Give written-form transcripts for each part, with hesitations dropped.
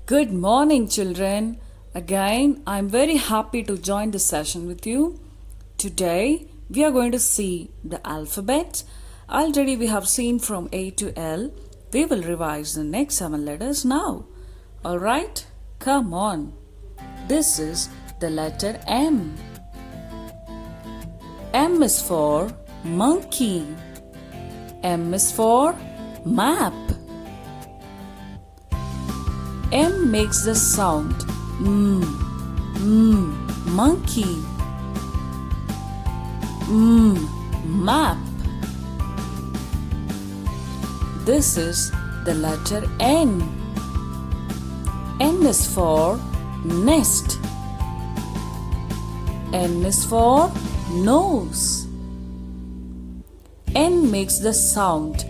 Good morning, children. Again, I'm very happy to join this session with you. Today, we are going to see the alphabet. Already, we have seen from A to L. We will revise the next 7 letters now. Alright, come on. This is the letter M. M is for monkey. M is for map. M makes the sound monkey. Map. This is the letter N. N is for nest. N is for nose. N makes the sound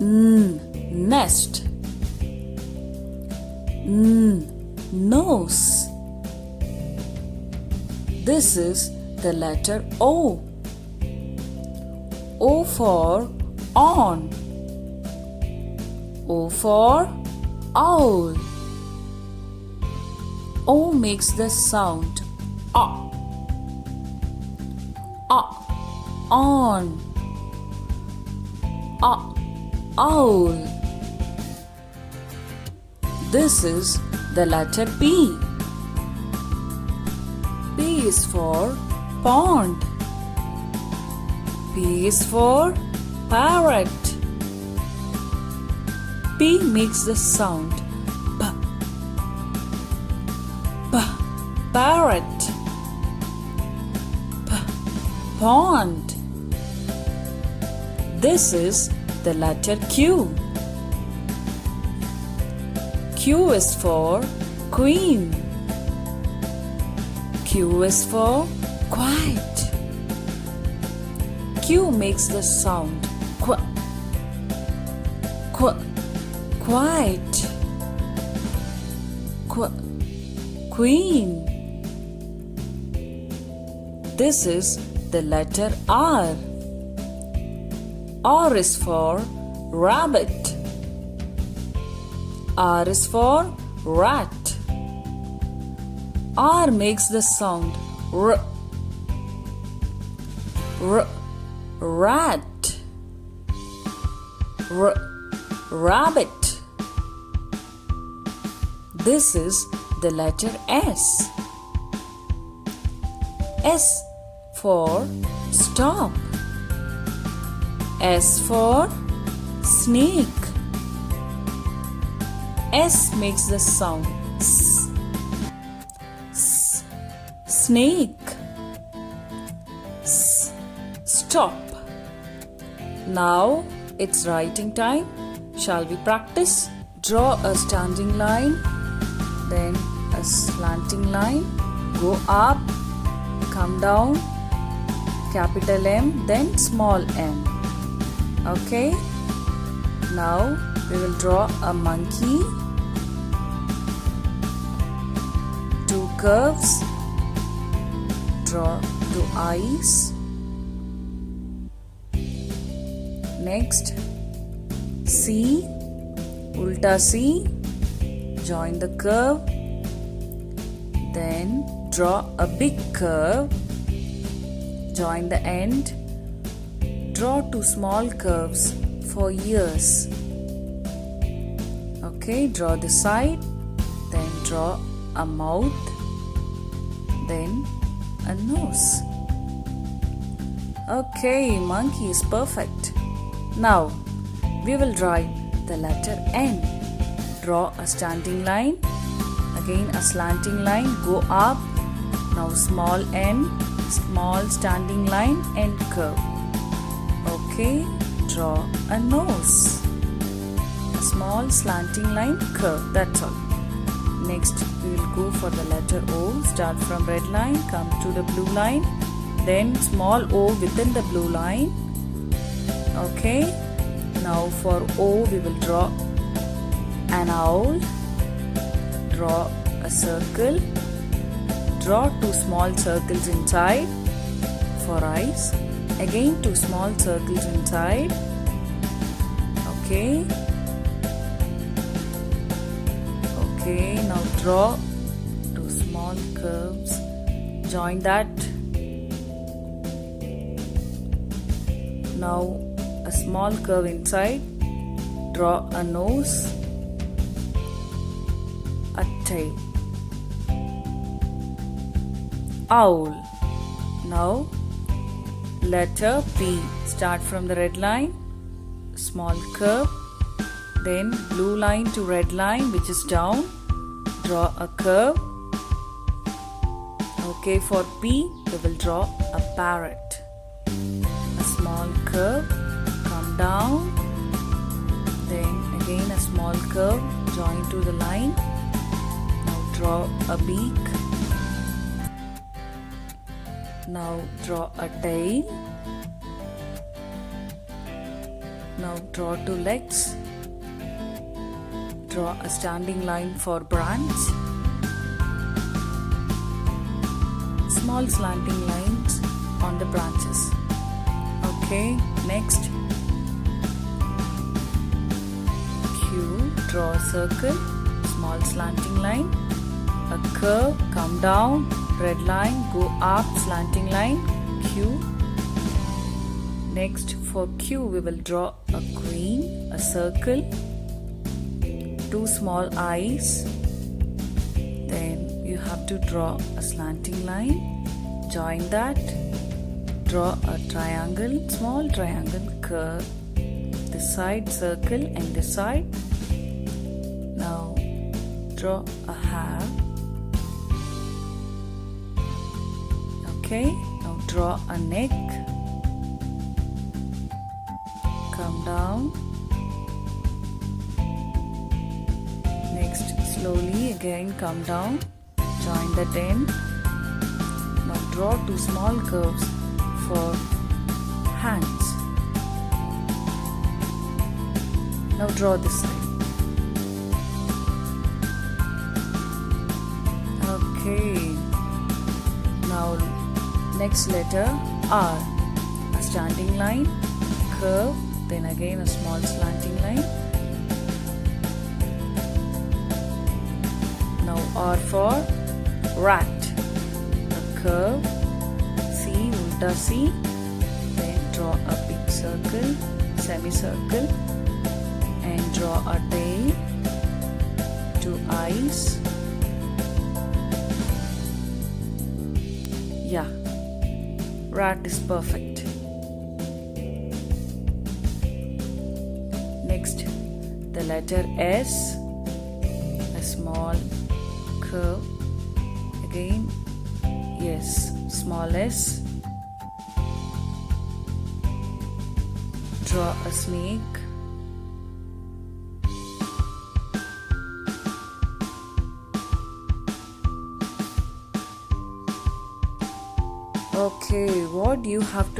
nest. Nose. This is the letter O. O for on. O for owl. O makes the sound on. Owl. This is the letter P. P is for pond. P is for parrot. P makes the sound parrot. Pond. This is the letter Q. Q is for queen. Q is for quiet. Q makes the sound quiet. Queen. This is the letter R. R is for rabbit. R is for rat. R makes the sound rat. Rabbit. This is the letter S. S for stop. S for snake. S makes the sound snake. Stop. Now it's writing time. Shall we practice? Draw a standing line, then a slanting line. Go up, come down, capital M, then small m. Okay? Now we will draw a monkey, two curves, draw two eyes. Next, C, ulta C, join the curve. Then draw a big curve, join the end. Draw two small curves for ears. Okay, draw the side, then draw a mouth, then a nose. Okay, monkey is perfect. Now, we will write the letter N. Draw a standing line, again a slanting line, go up, now small n, small standing line and curve. Okay, draw a nose. A small slanting line, curve, that's all. Next, we will go for the letter O. Start from red line, come to the blue line, then small O within the blue line. Okay, now for O we will draw an owl, draw a circle, draw two small circles inside for eyes, again two small circles inside. Okay, Okay, now draw two small curves. Join that. Now a small curve inside. Draw a nose, a tail. Owl. Now letter P. Start from the red line, small curve, then blue line to red line which is down. Draw a curve. Okay, for P we will draw a parrot. A small curve, come down, then again a small curve, join to the line. Now draw a beak. Now draw a tail. Now draw two legs. Draw a standing line for branch. Small slanting lines on the branches. Okay, next Q, draw a circle, small slanting line, a curve, come down, red line, go up, slanting line, Q. Next for Q we will draw a queen, a circle, two small eyes, then you have to draw a slanting line, join that, draw a triangle, small triangle, curve, this side circle and this side. Now draw a hair. Okay, now draw a neck, come down. Next slowly again come down, join that end. Now draw two small curves for hands. Now draw this side. Okay, now next letter R, a standing line, curve, then again a small slanting line. Now R for rat, a curve, C, ulta C, then draw a big circle, semicircle, and draw a tail, two eyes. Yeah, rat is perfect. Next, the letter S, a small curve, again, yes, small s, draw a snake, okay, what you have to